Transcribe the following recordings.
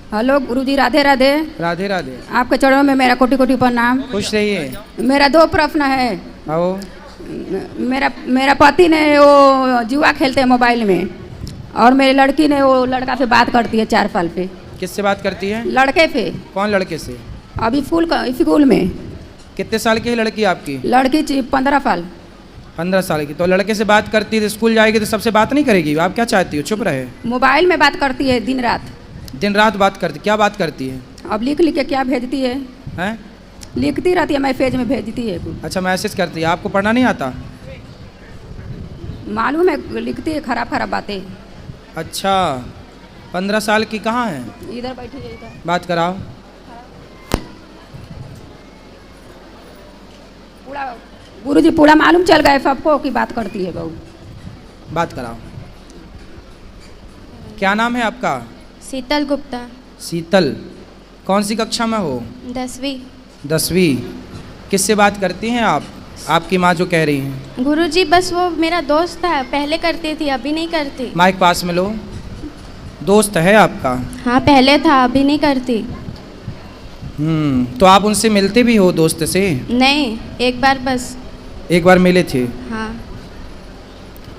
Hello गुरुजी, राधे राधे। राधे राधे। आपके चरणों में मेरा कोटि कोटि प्रणाम। खुश रहिए। मेरा 2 प्रश्न है। आओ। मेरा पति ने वो जुआ खेलते हैं मोबाइल में, और मेरी लड़की ने वो लड़का से बात करती है 4 साल पे। किससे बात करती है? लड़के पे। कौन लड़के से? अभी स्कूल में। कितने साल की है लड़की आपकी? लड़की 15 साल। 15 साल की। तो लड़के से बात करती है, स्कूल जाएगी तो सबसे बात नहीं करेगी? आप क्या चाहती हो, चुप रहे? मोबाइल में बात करती है दिन रात। दिन रात बात करती? क्या बात करती है? अब लिख लिख के क्या भेजती है? हैं? लिखती रहती है, मैसेज में भेजती है। अच्छा, मैसेज करती है। आपको पढ़ना नहीं आता? मालूम है, लिखती है खराब खराब बातें। अच्छा, 15 साल की। कहाँ है? इधर बैठी है, इधर। बात कराओ। पूरा गुरुजी पूरा मालूम चल गया सबको कि बात करती है बहू। बात कराओ। क्या नाम है आपका? शीतल गुप्ता। शीतल। कौन सी कक्षा में हो? 10वीं। 10वीं। किससे बात करती हैं आप? आपकी माँ जो कह रही हैं। गुरुजी बस वो मेरा दोस्त था, पहले करती थी, अभी नहीं करती। माइक पास में लो। दोस्त है आपका? हाँ, पहले था, अभी नहीं करती। तो आप उनसे मिलते भी हो दोस्त से? नहीं, एक बार बस। एक बार मिले थे? हाँ।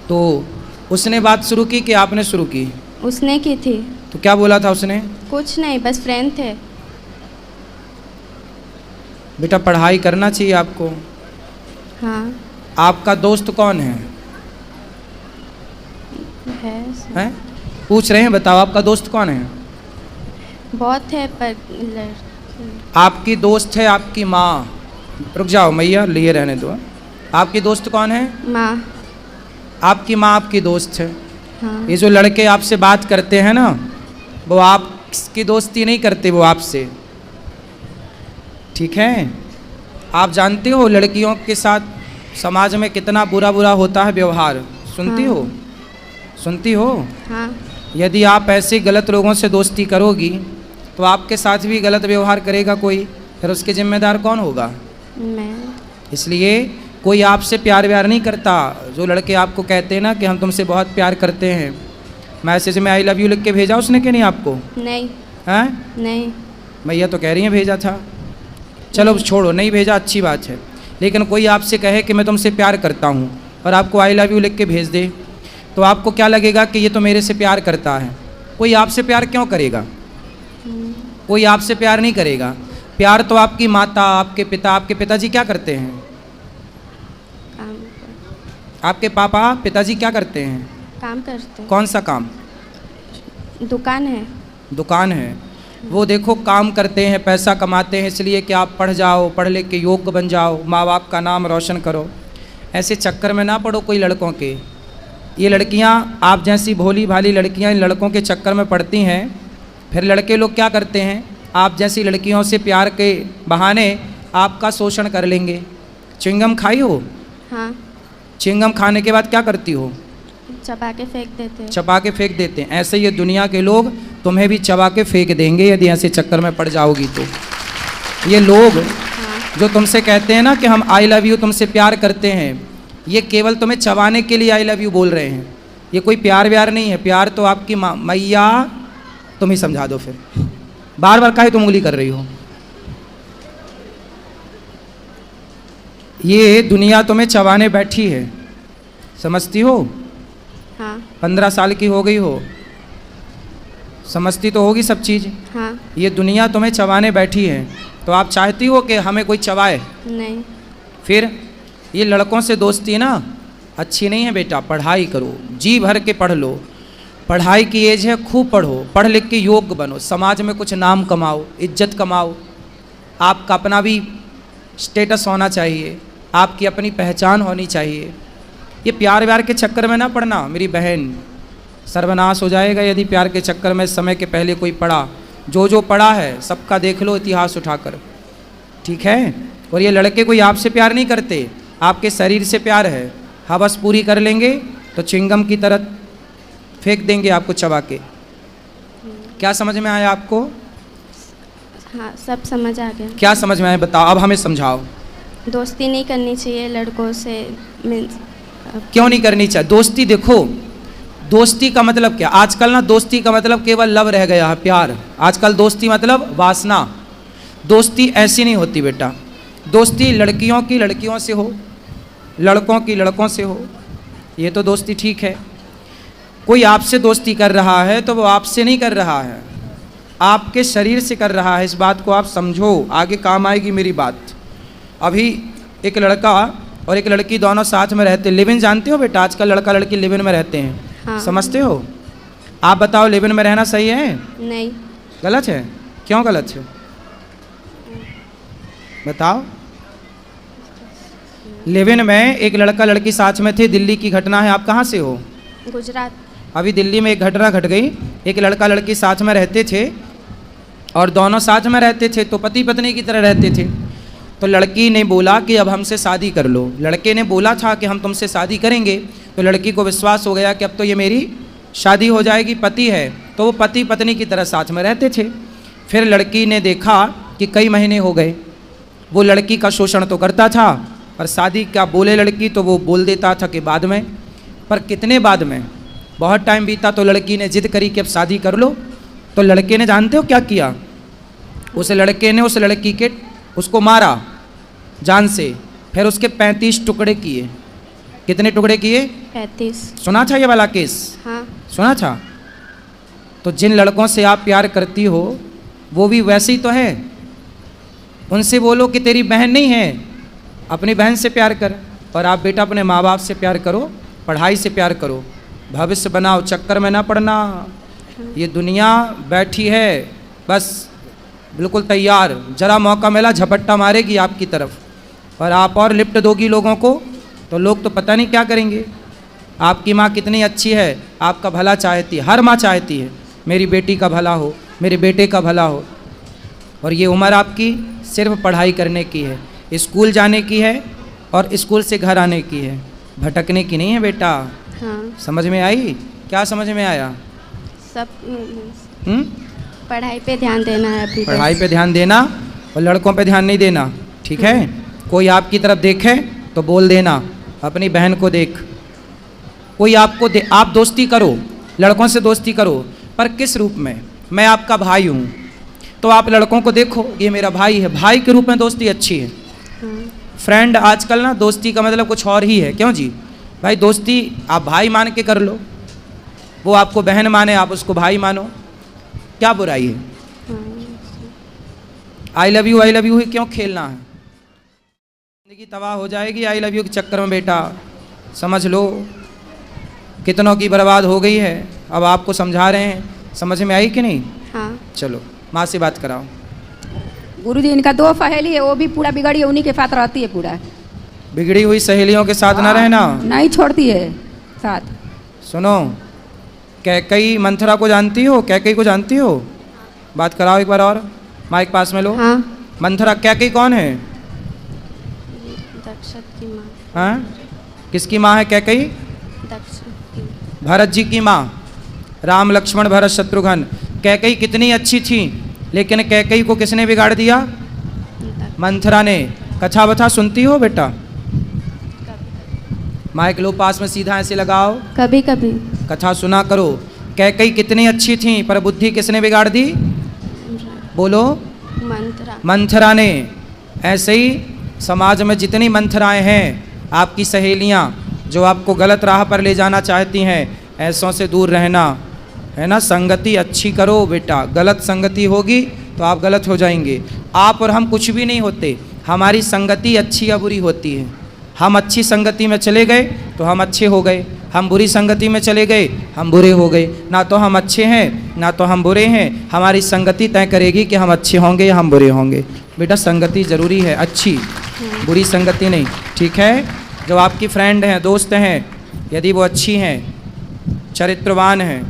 तो उसने बात शुरू की कि आपने शुरू की? उसने की थी। तो क्या बोला था उसने? कुछ नहीं, बस फ्रेंड थे। बेटा, पढ़ाई करना चाहिए आपको। हाँ। आपका दोस्त कौन है? हैं? पूछ रहे हैं, बताओ आपका दोस्त कौन है? बहुत है पर आपकी दोस्त है आपकी माँ। रुक जाओ मैया, लिए रहने दो। आपकी दोस्त कौन है? माँ। आपकी माँ आपकी दोस्त है। हाँ। ये जो लड़के आपसे बात करते हैं ना, वो आपकी दोस्ती नहीं करते, वो आपसे। ठीक है? आप जानते हो लड़कियों के साथ समाज में कितना बुरा बुरा होता है व्यवहार? सुनती हाँ। हो? सुनती हो? हाँ। यदि आप ऐसे गलत लोगों से दोस्ती करोगी तो आपके साथ भी गलत व्यवहार करेगा कोई, फिर उसके जिम्मेदार कौन होगा? मैं। इसलिए कोई आपसे प्यार व्यार नहीं करता। जो लड़के आपको कहते हैं ना कि हम तुमसे बहुत प्यार करते हैं, मैसेज में आई लव यू लिख के भेजा उसने कि नहीं आपको? नहीं। हैं? नहीं। मैया तो कह रही हैं भेजा था। चलो छोड़ो, नहीं भेजा, अच्छी बात है। लेकिन कोई आपसे कहे कि मैं तुमसे प्यार करता हूँ और आपको आई लव यू लिख के भेज दे, तो आपको क्या लगेगा कि ये तो मेरे से प्यार करता है। कोई आपसे प्यार क्यों करेगा? कोई आपसे प्यार नहीं करेगा। प्यार तो आपकी माता, आपके पिता। आपके पिताजी क्या करते हैं? काम आपके पापा पिताजी क्या करते हैं? काम करते। कौन सा काम? दुकान है। दुकान है। वो देखो काम करते हैं, पैसा कमाते हैं इसलिए कि आप पढ़ जाओ, पढ़ लिख के योग्य बन जाओ, माँ बाप का नाम रोशन करो। ऐसे चक्कर में ना पड़ो कोई लड़कों के। ये लड़कियाँ, आप जैसी भोली भाली लड़कियाँ इन लड़कों के चक्कर में पड़ती हैं। फिर लड़के लोग क्या करते हैं, आप जैसी लड़कियों से प्यार के बहाने आपका शोषण कर लेंगे। च्युइंगम खाई हो? हाँ। च्युइंगम खाने के बाद क्या करती हो? चबा के फेंक देते हैं। चबा के फेंक देते हैं। ऐसे ये दुनिया के लोग तुम्हें भी चबा के फेंक देंगे यदि ऐसे चक्कर में पड़ जाओगी तो। ये लोग जो तुमसे कहते हैं ना कि हम आई लव यू तुमसे प्यार करते हैं, ये केवल तुम्हें चबाने के लिए आई लव यू बोल रहे हैं। ये कोई प्यार व्यार नहीं है। प्यार तो आपकी मैया, तुम ही समझा दो। फिर बार बार काहे तुम उंगली कर रही हो? ये दुनिया तुम्हें चबाने बैठी है, समझती हो? हाँ। 15 साल की हो गई हो, समझती तो होगी सब चीज़। हाँ। ये दुनिया तुम्हें चबाने बैठी है, तो आप चाहती हो कि हमें कोई चबाए? नहीं। फिर ये लड़कों से दोस्ती ना अच्छी नहीं है बेटा। पढ़ाई करो, जी भर के पढ़ लो। पढ़ाई की एज है, खूब पढ़ो, पढ़ लिख के योग्य बनो, समाज में कुछ नाम कमाओ, इज्जत कमाओ। आपका अपना भी स्टेटस होना चाहिए, आपकी अपनी पहचान होनी चाहिए। ये प्यार व्यार के चक्कर में ना पड़ना मेरी बहन, सर्वनाश हो जाएगा यदि प्यार के चक्कर में समय के पहले कोई पड़ा। जो पड़ा है सबका देख लो इतिहास उठाकर, ठीक है? और ये लड़के कोई आपसे प्यार नहीं करते, आपके शरीर से प्यार है। हवस पूरी कर लेंगे तो चिंगम की तरह फेंक देंगे आपको चबा के। क्या समझ में आया आपको? हाँ, सब समझ आ गया। क्या समझ में आया बताओ, अब हमें समझाओ। दोस्ती नहीं करनी चाहिए लड़कों से। क्यों नहीं करनी चाहिए दोस्ती? देखो, दोस्ती का मतलब क्या? आजकल ना दोस्ती का मतलब केवल लव रह गया है, प्यार। आजकल दोस्ती मतलब वासना। दोस्ती ऐसी नहीं होती बेटा। दोस्ती लड़कियों की लड़कियों से हो, लड़कों की लड़कों से हो, ये तो दोस्ती ठीक है। कोई आपसे दोस्ती कर रहा है तो वो आपसे नहीं कर रहा है, आपके शरीर से कर रहा है। इस बात को आप समझो, आगे काम आएगी मेरी बात। अभी एक लड़का और एक लड़की दोनों साथ में रहते, लिव इन जानते हो बेटा? आजकल लड़का लड़की लिव इन में रहते हैं। हाँ। समझते हो? आप बताओ, लिव इन में रहना सही है? नहीं। गलत है? क्यों गलत है बताओ। लिव इन में एक लड़का लड़की साथ में थे, दिल्ली की घटना है। आप कहाँ से हो? गुजरात। अभी दिल्ली में एक घटना घट गई। एक लड़का लड़की साथ में रहते थे और दोनों साथ में रहते थे तो पति पत्नी की तरह रहते थे। तो लड़की ने बोला कि अब हमसे शादी कर लो। लड़के ने बोला था कि हम तुमसे शादी करेंगे। तो लड़की को विश्वास हो गया कि अब तो ये मेरी शादी हो जाएगी, पति है। तो वो पति पत्नी की तरह साथ में रहते थे। फिर लड़की ने देखा कि कई महीने हो गए, वो लड़की का शोषण तो करता था और शादी का बोले लड़की तो वो बोल देता था कि बाद में। पर कितने बाद में? बहुत टाइम बीता तो लड़की ने जिद करी कि अब शादी कर लो। तो लड़के ने जानते हो क्या किया? उस लड़के ने उस लड़की के उसको मारा जान से, फिर उसके 35 टुकड़े किए। कितने टुकड़े किए? 35। सुना था ये वाला केस? हाँ। सुना था? तो जिन लड़कों से आप प्यार करती हो वो भी वैसे ही तो है। उनसे बोलो कि तेरी बहन नहीं है, अपनी बहन से प्यार कर। और आप बेटा अपने माँ बाप से प्यार करो, पढ़ाई से प्यार करो, भविष्य बनाओ, चक्कर में ना पड़ना। ये दुनिया बैठी है बस बिल्कुल तैयार, जरा मौका मिला झपट्टा मारेगी आपकी तरफ। और आप और लिफ्ट दोगी लोगों को तो लोग तो पता नहीं क्या करेंगे। आपकी माँ कितनी अच्छी है, आपका भला चाहती है। हर माँ चाहती है मेरी बेटी का भला हो, मेरे बेटे का भला हो। और ये उम्र आपकी सिर्फ पढ़ाई करने की है, स्कूल जाने की है और स्कूल से घर आने की है, भटकने की नहीं है बेटा। हाँ। समझ में आई? क्या समझ में आया? सब हुँ? पढ़ाई पे ध्यान देना है अभी। पढ़ाई पे ध्यान देना और लड़कों पे ध्यान नहीं देना, ठीक है? कोई आपकी तरफ देखे तो बोल देना, अपनी बहन को देख। कोई आपको आप दोस्ती करो, लड़कों से दोस्ती करो, पर किस रूप में? मैं आपका भाई हूँ तो आप लड़कों को देखो ये मेरा भाई है, भाई के रूप में दोस्ती अच्छी है। हाँ। फ्रेंड आजकल ना दोस्ती का मतलब कुछ और ही है। क्यों जी? भाई दोस्ती आप भाई मान के कर लो, वो आपको बहन माने आप उसको भाई मानो, क्या बुराई है? आई लव यू ही क्यों खेलना है? जिंदगी तबाह हो जाएगी आई लव यू के चक्कर में बेटा। समझ लो कितनों की बर्बाद हो गई है। अब आपको समझा रहे हैं, समझ में आई कि नहीं? हाँ। चलो माँ से बात कराओ। गुरुजी इनका 2 सहेली है, वो भी पूरा बिगड़ी है, उन्हीं के साथ रहती है पूरा। बिगड़ी हुई सहेलियों के साथ ना रहना। नहीं छोड़ती है साथ। सुनो, कैकई मंथरा को जानती हो? कैकई को जानती हो? बात कराओ एक बार और, माइक पास में लो। हाँ। मंथरा कैकई कौन है? दक्षत की माँ। हाँ, किसकी माँ है कैकई? दक्षत की। भरत जी की माँ, राम लक्ष्मण भरत शत्रुघ्न। कैकई कितनी अच्छी थी, लेकिन कैकई को किसने बिगाड़ दिया? मंथरा ने। कथा बथा सुनती हो बेटा? माइक लो पास में, सीधा ऐसे लगाओ। कभी कभी। कथा सुना करो। कैकई कितनी अच्छी थी पर बुद्धि किसने बिगाड़ दी? बोलो। मंत्रा। मंथरा ने। ऐसे ही समाज में जितनी मंथराएं हैं, आपकी सहेलियां जो आपको गलत राह पर ले जाना चाहती हैं, ऐसों से दूर रहना, है ना? संगति अच्छी करो बेटा, गलत संगति होगी तो आप गलत हो जाएंगे। आप और हम कुछ भी नहीं होते, हमारी संगति अच्छी या बुरी होती है। हम अच्छी संगति में चले गए तो हम अच्छे हो गए, हम बुरी संगति में चले गए हम बुरे हो गए। ना तो हम अच्छे हैं ना तो हम बुरे हैं, हमारी संगति तय करेगी कि हम अच्छे होंगे या हम बुरे होंगे। बेटा संगति ज़रूरी है, अच्छी, बुरी संगति नहीं, ठीक है? जो आपकी फ्रेंड हैं, दोस्त हैं, यदि वो अच्छी हैं, चरित्रवान हैं,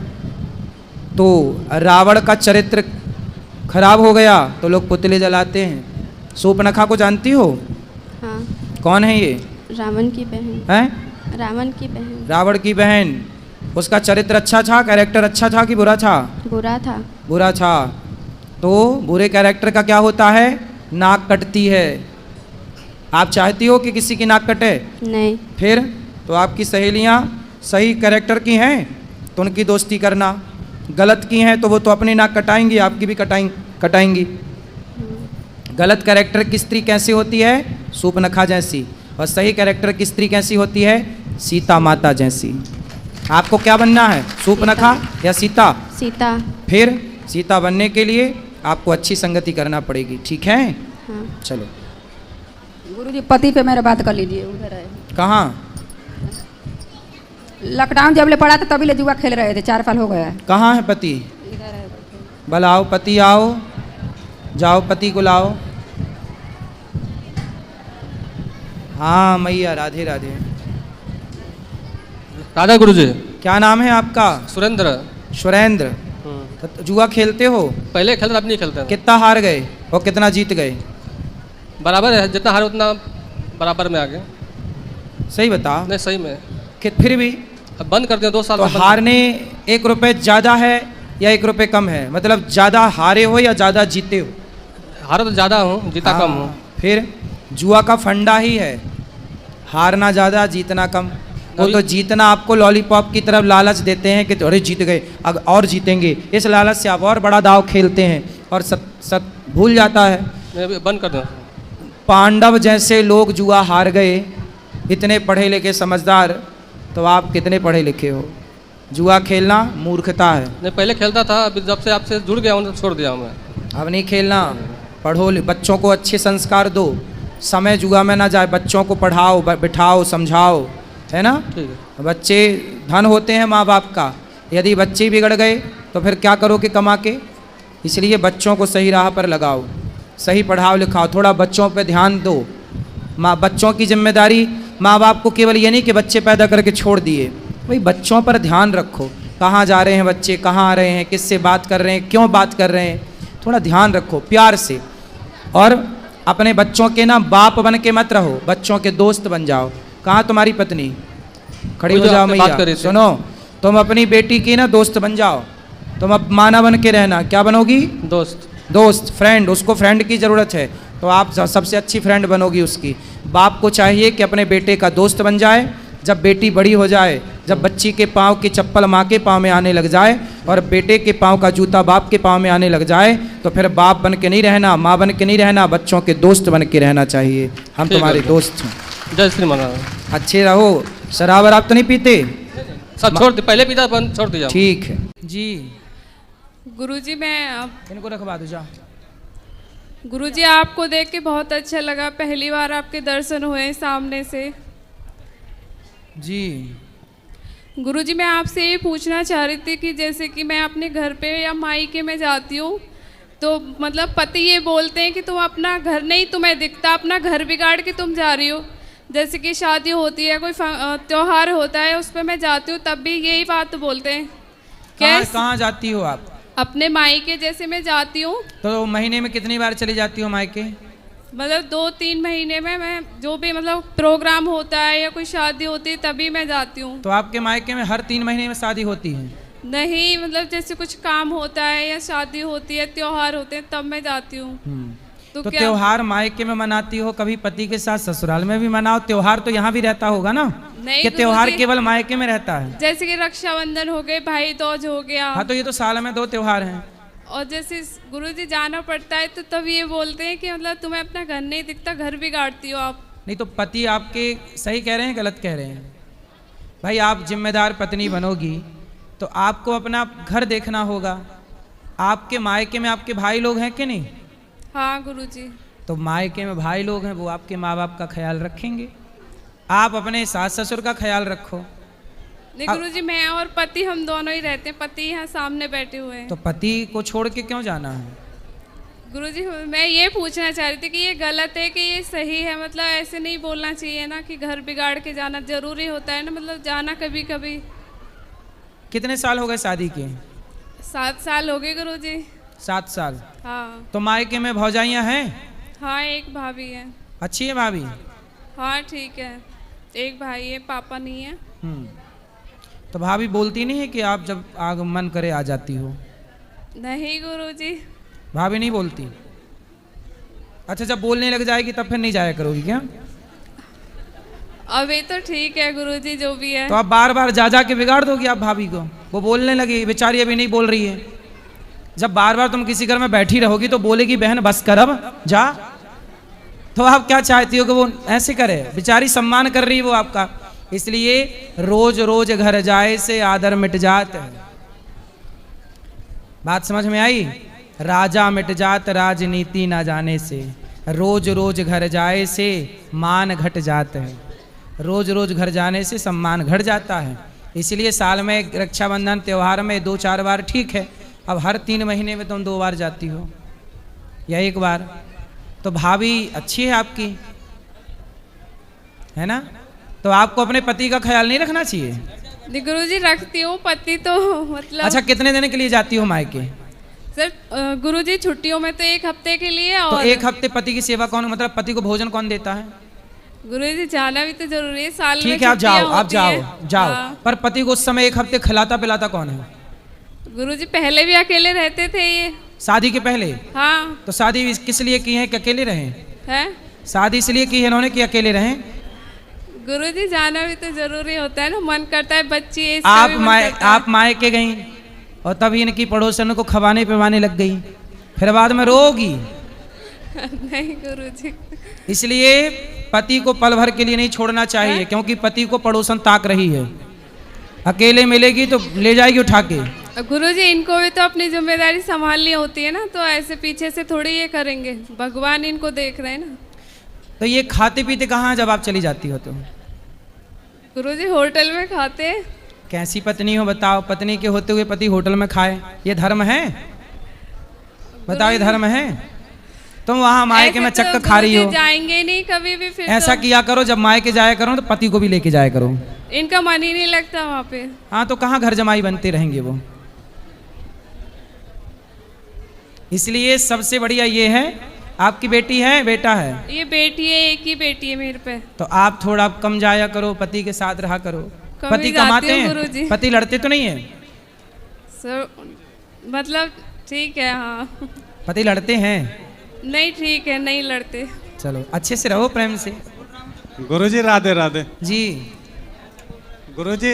तो रावण का चरित्र खराब हो गया तो लोग पुतले जलाते हैं। सूर्पनखा को जानती हो? हाँ। कौन है ये? रावण की बहन। हैं? रावण की बहन। रावण की बहन। उसका चरित्र अच्छा था, कैरेक्टर अच्छा था कि बुरा था? बुरा था। बुरा था। तो बुरे कैरेक्टर का क्या होता है? नाक कटती है। आप चाहती हो कि किसी की नाक कटे? नहीं। फिर तो आपकी सहेलियां सही कैरेक्टर की हैं तो उनकी दोस्ती करना। गलत की हैं तो वो तो अपनी नाक कटाएंगी, आपकी भी कटाएंगी। गलत कैरेक्टर की स्त्री कैसी होती है? सूपनखा जैसी। और सही कैरेक्टर की स्त्री कैसी होती है? सीता माता जैसी। आपको क्या बनना है, सूपनखा या सीता? सीता। फिर सीता बनने के लिए आपको अच्छी संगति करना पड़ेगी, ठीक है? हाँ। चलो। गुरुजी पति पे मेरा बात कर लीजिए, उधर है। कहाँ? लॉकडाउन जब ले पड़ा था तभी ले जुआ खेल रहे थे, 4 साल हो गया। कहाँ है पति? इधर है। बुलाओ पति, आओ, जाओ पति को लाओ। हाँ मैया, राधे राधे। राधा गुरुजी। क्या नाम है आपका? सुरेंद्र। सुरेंद्र। तो जुआ खेलते हो? पहले खेलते, अब नहीं खेलते। कितना हार गए और कितना जीत गए? बराबर है, जितना हारे उतना बराबर में आ गए। सही बता। नहीं सही में। कि फिर भी अब बंद कर दिया 2 साल। तो हारने 1 रुपये ज़्यादा है या 1 रुपये कम है? मतलब ज़्यादा हारे हो या ज़्यादा जीते हो? हारा तो ज़्यादा हूँ, जीता हाँ, कम हूँ। फिर जुआ का फंडा ही है हारना ज़्यादा जीतना कम। वो तो जीतना आपको लॉलीपॉप की तरफ लालच देते हैं कि अरे जीत गए अब और जीतेंगे, इस लालच से आप और बड़ा दाव खेलते हैं और सब भूल जाता है। नहीं, बंद कर दो। पांडव जैसे लोग जुआ हार गए, इतने पढ़े लिखे समझदार, तो आप कितने पढ़े लिखे हो? जुआ खेलना मूर्खता है। नहीं पहले खेलता था, अभी जब से आपसे जुड़ गया हूँ छोड़ दिया हूँ मैं। अब नहीं खेलना। पढ़ो, बच्चों को अच्छे संस्कार दो, समय जुआ में ना जाए, बच्चों को पढ़ाओ, बिठाओ, समझाओ, है ना? ठीक है। बच्चे धन होते हैं माँ बाप का, यदि बच्चे बिगड़ गए तो फिर क्या करोगे कमा के? इसलिए बच्चों को सही राह पर लगाओ, सही पढ़ाओ लिखाओ, थोड़ा बच्चों पे ध्यान दो। बच्चों की जिम्मेदारी माँ बाप को केवल ये नहीं कि बच्चे पैदा करके छोड़ दिए, भाई बच्चों पर ध्यान रखो। कहाँ जा रहे हैं बच्चे, कहाँ आ रहे हैं, किससे बात कर रहे हैं, क्यों बात कर रहे हैं, थोड़ा ध्यान रखो प्यार से। और अपने बच्चों के ना बाप बन के मत रहो, बच्चों के दोस्त बन जाओ। कहाँ तुम्हारी पत्नी? खड़ी हो जाओ मैया, सुनो, तुम अपनी बेटी की ना दोस्त बन जाओ। तुम अब माना बन के रहना। क्या बनोगी? दोस्त, फ्रेंड। उसको फ्रेंड की ज़रूरत है तो आप सबसे अच्छी फ्रेंड बनोगी उसकी। बाप को चाहिए कि अपने बेटे का दोस्त बन जाए। जब बेटी बड़ी हो जाए, जब बच्ची के पाँव की चप्पल माँ के पाँव में आने लग जाए और बेटे के पाँव का जूता बाप के पाँव में आने लग जाए, तो फिर बाप बन के नहीं रहना, माँ बन के नहीं रहना, बच्चों के दोस्त बन के रहना चाहिए। हम तुम्हारे दोस्त हैं। जय श्री महाराज। अच्छे रहो। शराब वराब तो नहीं पीते? सब छोड़ दिया, पहले पीता, बंद छोड़ दिया। ठीक है जी। गुरुजी मैं इनको रखवा दो जा। गुरुजी आपको देख के बहुत अच्छा लगा, पहली बार आपके दर्शन हुए सामने से। जी गुरुजी मैं आपसे ये पूछना चाह रही थी कि जैसे कि मैं अपने घर पे या मायके में जाती हूँ तो मतलब पति ये बोलते हैं कि तुम अपना घर नहीं तुम्हें दिखता, अपना घर बिगाड़ के तुम जा रही हो। जैसे कि शादी होती है, कोई त्योहार होता है, उस पर मैं जाती हूँ तब भी यही बात बोलते हैं। कहाँ जाती हो आप? अपने मायके जैसे मैं जाती हूँ। तो महीने में कितनी बार चली जाती हो मायके? मतलब 2-3 महीने में मैं जो भी मतलब प्रोग्राम होता है या कोई शादी होती है तभी मैं जाती हूँ। तो आपके मायके में हर 3 महीने में शादी होती है? नहीं, मतलब जैसे कुछ काम होता है या शादी होती है, त्योहार होते हैं, तब मैं जाती हूँ। तो त्योहार मायके में मनाती हो, कभी पति के साथ ससुराल में भी मनाओ। त्योहार तो यहाँ भी रहता होगा ना? नहीं, कि त्योहार केवल मायके में रहता है? जैसे कि रक्षाबंधन हो गए, भाई दूज हो गया। हाँ, तो ये तो साल में 2 त्योहार हैं। और जैसे गुरुजी जाना पड़ता है तो तब ये बोलते हैं कि मतलब तुम्हें अपना घर नहीं दिखता, घर बिगाड़ती हो आप। नहीं तो पति आपके सही कह रहे हैं गलत कह रहे हैं? भाई आप जिम्मेदार पत्नी बनोगी तो आपको अपना घर देखना होगा। आपके मायके में आपके भाई लोग हैं कि नहीं? हाँ गुरुजी। तो मायके में भाई लोग हैं, वो आपके माँ बाप का ख्याल रखेंगे। आप अपने सास ससुर का ख्याल रखो। नहीं गुरुजी, मैं और पति हम दोनों ही रहते हैं, पति यहाँ सामने बैठे हुए हैं। तो पति को छोड़ के क्यों जाना है? गुरुजी मैं ये पूछना चाह रही थी कि ये गलत है कि ये सही है? मतलब ऐसे नहीं बोलना चाहिए ना कि घर बिगाड़ के जाना जरूरी होता है ना, मतलब जाना कभी कभी। कितने साल हो गए शादी के? 7 साल हो गए गुरुजी। 7 साल? हाँ। तो मायके में भौजाइयाँ हैं? हाँ, एक भाभी है। अच्छी है भाभी? हाँ ठीक है, एक भाई है, पापा नहीं है। तो भाभी बोलती नहीं है कि आप जब मन करे आ जाती हो? नहीं गुरुजी। भाभी नहीं बोलती? अच्छा, जब बोलने लग जाएगी तब फिर नहीं जाया करोगी क्या? अभी तो ठीक है गुरुजी, जो भी है। तो आप बार बार जा के बिगाड़ दोगी आप भाभी को, वो बोलने लगी, बेचारी अभी नहीं बोल रही है। जब बार बार तुम किसी घर में बैठी रहोगी तो बोलेगी बहन बस कर अब जा। तो आप क्या चाहती हो कि वो ऐसे करे? बेचारी सम्मान कर रही है वो आपका। इसलिए रोज रोज घर जाए से आदर मिट जात है। बात समझ में आई? राजा मिट जात राजनीति ना जाने से, रोज रोज घर जाए से मान घट जाता है। रोज रोज घर जाने से सम्मान घट जाता है। इसलिए साल में रक्षाबंधन त्यौहार में 2-4 बार ठीक है। अब हर 3 महीने में तुम 2 बार जाती हो या 1 बार, तो भाभी अच्छी है आपकी, है ना? तो आपको अपने पति का ख्याल नहीं रखना चाहिए? गुरुजी रखती हूँ, पति तो मतलब। अच्छा, कितने दिन के लिए जाती हो मायके? सर गुरुजी छुट्टियों में तो 1 हफ्ते के लिए। तो और 1 हफ्ते पति की सेवा कौन, मतलब पति को भोजन कौन देता है? गुरुजी जाना भी तो जरूरी है, साल में ठीक है, आप जाओ, छुट्टियां आप होती जाओ हैं। जाओ। हाँ। पर पति को उस समय 1 हफ्ते खिलाता पिलाता कौन है? गुरुजी पहले भी अकेले रहते थे ये। शादी के पहले? हाँ। तो शादी किस लिए की है कि अकेले रहें? है शादी इसलिए की है इन्होंने कि अकेले रहें? गुरुजी जाना भी तो जरूरी होता है ना, मन करता है बच्ची है, आप मायके गई और तभी इनकी पड़ोसन को खवाने पिवाने लग गई, फिर बाद में रोगी। नहीं गुरुजी। इसलिए पति को पल भर के लिए नहीं छोड़ना चाहिए, क्योंकि पति को पड़ोसन ताक रही है। अकेले मिलेगी तो ले जाएगी उठा के। गुरुजी इनको भी तो अपनी जिम्मेदारी संभालनी होती है ना, तो ऐसे पीछे से थोड़ी ये करेंगे, भगवान इनको देख रहे हैं ना। तो ये खाते पीते कहाँ जब आप चली जाती हो? तो गुरुजी होटल में खाते हैं। कैसी पत्नी हो बताओ, पत्नी के होते हुए पति होटल में खाए? ये धर्म है? बताओ, ये धर्म है? तुम वहां मायके में चक्कर खा रही हो। जाएंगे नहीं कभी भी। फिर ऐसा तो किया करो, जब मायके जाया करो तो पति को भी लेके जाया करो। इनका मन ही नहीं लगता वहाँ पे। हाँ, तो कहाँ घर जमाई बनते रहेंगे वो। इसलिए सबसे बढ़िया ये है, आपकी बेटी है बेटा है? ये बेटी है, एक ही बेटी है मेरे पे। तो आप थोड़ा कम जाया करो, पति के साथ रहा करो। कम पति ही जाती कमाते हूँ हैं? गुरुजी। पति लड़ते तो नहीं है? सर मतलब ठीक है। हाँ। पति लड़ते हैं? नहीं ठीक है, नहीं लड़ते। चलो अच्छे से रहो, प्रेम से। गुरुजी राधे राधे जी। गुरुजी,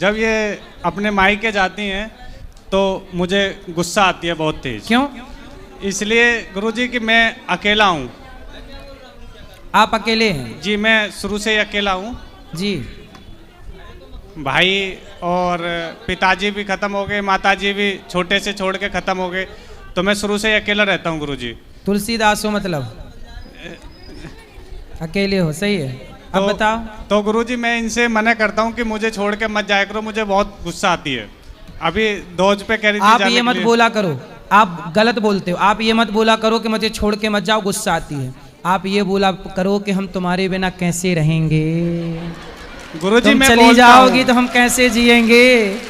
जब ये अपने मायके जाती हैं तो मुझे गुस्सा आती है बहुत तेज। क्यों? इसलिए गुरुजी कि मैं अकेला हूँ। आप अकेले हैं? जी, मैं शुरू से ही अकेला हूँ जी। भाई और पिताजी भी खत्म हो गए, माताजी भी छोटे से छोड़ के खत्म हो गए, तो मैं शुरू से ही अकेला रहता हूँ गुरुजी। तुलसीदास हो मतलब? अकेले हो, सही है। अब बताओ। तो गुरुजी मैं इनसे मना करता हूँ कि मुझे छोड़ के मत जाया करो, मुझे बहुत गुस्सा आती है। अभी दोज पे कह रही थी आप जाने ये के मत लिए। बोला करो, आप गलत बोलते हो। आप ये मत बोला करो कि मुझे छोड़ के मत जाओ, गुस्सा आती है। आप ये बोला करो कि हम तुम्हारे बिना कैसे रहेंगे, गुरुजी तुम मैं चली बोलता जाओगी हूँ। तो हम कैसे जिएंगे।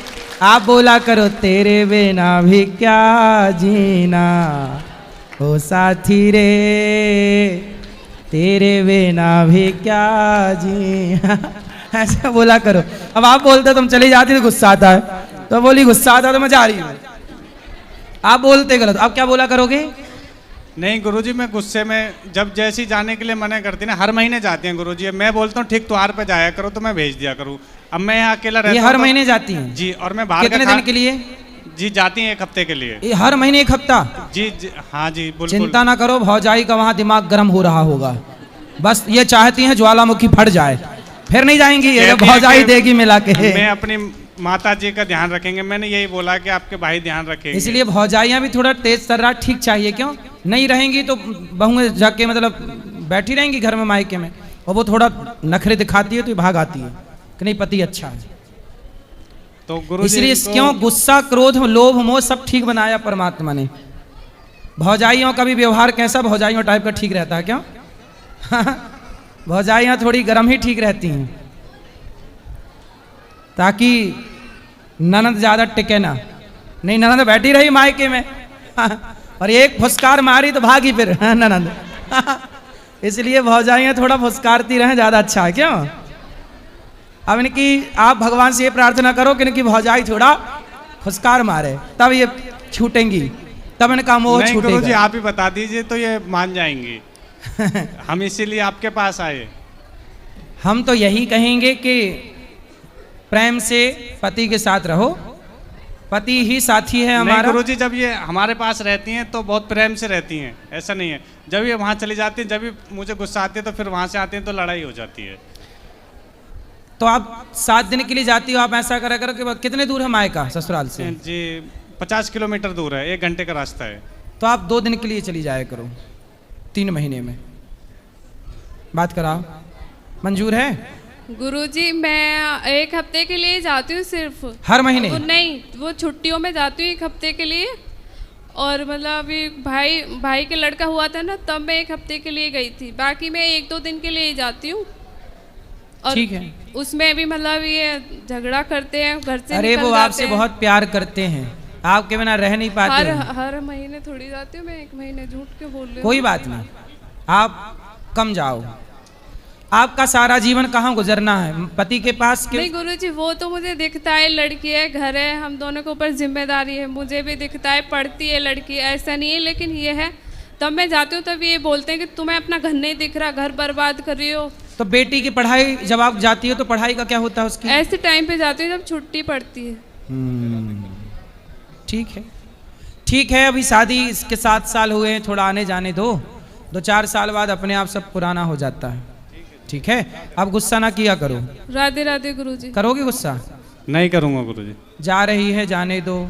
आप बोला करो तेरे बिना भी क्या जीना ओ साथी रे, तेरे बिना भी क्या जी। ऐसा बोला करो। अब आप बोलते तुम चली जाती तो गुस्सा आता है, तो बोली गुस्सा आता तो मैं जा रही हूँ। आप बोलते गलत। अब क्या बोला करोगे? नहीं गुरुजी, मैं गुस्से में जब जैसी जाने के लिए मना करती ना, हर महीने जाती हैं गुरुजी। मैं बोलता हूँ ठीक त्योहार पे जाया करो तो मैं भेज दिया करूँ। अब मैं यहाँ अकेला रहता ये हूँ हर तो- महीने जाती हैं? जी, और मैं बाहर कितने का दिन के लिए? जी जाती हैं 1 हफ्ते के लिए। ये हर महीने 1 हफ्ता? जी, जी हाँ जी बिल्कुल। चिंता ना करो, भौजाई का वहाँ दिमाग गर्म हो रहा होगा। बस ये चाहती हैं ज्वालामुखी फट जाए, फिर नहीं जाएंगी ये, कहती हैं भौजाई कि देगी मिला के। मैं अपनी माता जी का ध्यान रखेंगे। मैंने यही बोला कि आपके भाई ध्यान रखेंगे। इसलिए भौजाइयाँ भी थोड़ा तेज तर्रार ठीक चाहिए। क्यों नहीं रहेंगी तो बहुएं जाके मतलब बैठी रहेंगी घर में मायके में, और वो थोड़ा नखरे दिखाती है तो ये भाग आती है कि नहीं पति अच्छा है। तो गुरुजी इसलिए क्यों गुस्सा क्रोध लोभ मोह सब ठीक बनाया परमात्मा ने। भौजाइयों का भी व्यवहार कैसा भौजाइयों टाइप का ठीक रहता है? क्यों? भौजाइयाँ थोड़ी गर्म ही ठीक रहती हैं, ताकि ननद ज्यादा टिके ना। नहीं, ननद बैठी रही मायके में और एक फुसकार मारी तो भागी फिर ननद। इसलिए भौजाइयाँ थोड़ा फुसकारती रहें, ज्यादा अच्छा है। क्यों? अब इनकी आप भगवान से ये प्रार्थना करो कि इनकी भौजाई थोड़ा फुसकार मारे, तब ये छूटेंगी, तब इनका मोह नहीं छूटेगा। गुरुजी, आप ही बता दीजिए तो ये मान जाएंगी। हम इसीलिए आपके पास आए। हम तो यही कहेंगे कि प्रेम से पति के साथ रहो, पति ही साथी है नहीं हमारा। गुरुजी, जब ये हमारे पास रहती हैं तो बहुत प्रेम से रहती हैं, ऐसा नहीं है। जब ये वहाँ चली जाती हैं, जब भी मुझे गुस्सा आती है तो फिर वहाँ से आती हैं तो लड़ाई हो जाती है। तो आप 7 दिन के लिए जाती हो, आप ऐसा करा करो कि कितने दूर है मायका ससुराल से? जी 50 किलोमीटर दूर है, 1 घंटे का रास्ता है। तो आप 2 दिन के लिए चली जाया करो 3 महीने में। बात कराओ, मंजूर है? गुरुजी मैं 1 हफ्ते के लिए जाती हूँ सिर्फ। हर महीने? नहीं, वो छुट्टियों में जाती हूँ 1 हफ्ते के लिए। और मतलब अभी भाई के लड़का हुआ था ना, तब मैं 1 हफ्ते के लिए गई थी। बाकी मैं 1-2 दिन के लिए ही जाती हूँ। और ठीक है। उसमें भी मतलब ये झगड़ा करते हैं, घर से अरे निकल वो जाते आपसे हैं। बहुत प्यार करते हैं, आपके बिना रह नहीं पाते हैं। हर महीने थोड़ी जाती हूँ मैं, 1 महीने झूठ के बोल रही हूँ। कोई बात नहीं, आप कम जाओ। आपका सारा जीवन कहाँ गुजरना है? पति के पास के? नहीं गुरुजी, वो तो मुझे दिखता है, लड़की है, घर है, हम दोनों के ऊपर जिम्मेदारी है, मुझे भी दिखता है, पढ़ती है लड़की, ऐसा नहीं है। लेकिन ये है, तब मैं जाती हूँ तब ये बोलते हैं कि तुम्हें अपना घर नहीं दिख रहा, घर बर्बाद कर रही हो। तो बेटी की पढ़ाई, जब आप जाती हो तो पढ़ाई का क्या होता है उसकी? ऐसे टाइम पे जाती हूँ जब छुट्टी पड़ती है। ठीक है, ठीक है। अभी शादी इसके 7 साल हुए हैं, थोड़ा आने जाने दो, 2-4 साल बाद अपने आप सब पुराना हो जाता है। ठीक है, आप गुस्सा ना किया करो। राधे राधे गुरुजी। करोगे गुस्सा? नहीं करूँगा गुरुजी। जा रही है, जाने दो।